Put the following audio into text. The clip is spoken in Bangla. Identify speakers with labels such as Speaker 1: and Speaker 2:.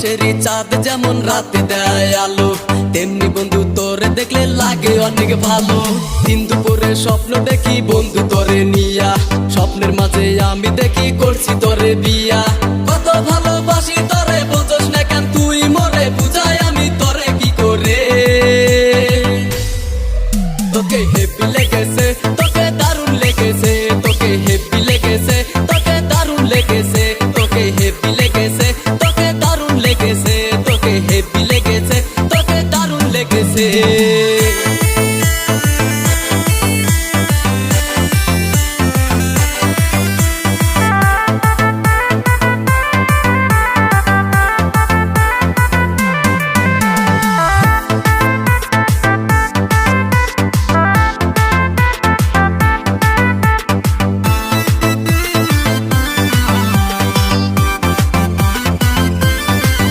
Speaker 1: আকাশেরই চাঁদ যেমন রাতে দেয় আলো, তেমনি বন্ধু তোরে দেখলে লাগে অনেক ভালো। দিন দুপুরে স্বপ্ন দেখি বন্ধু তোরে নিয়া, স্বপ্নের মাঝে আমি দেখি করছি তোরে বিয়া। কত ভালোবাসি তোরে বোঝস না কেন তুই মরে, বুঝাই আমি তোরে কি করে। তোকে হেপি লেগেছে, তোকে দারুণ লেগেছে, তোকে হেপি লেগেছে, তোকে দারুণ লেগেছে, তোকে হেপি লেগেছে, তোকে দারুণ লেগেছে, তোকে হেপি লেগেছে, তোকে দারুণ লেগেছে।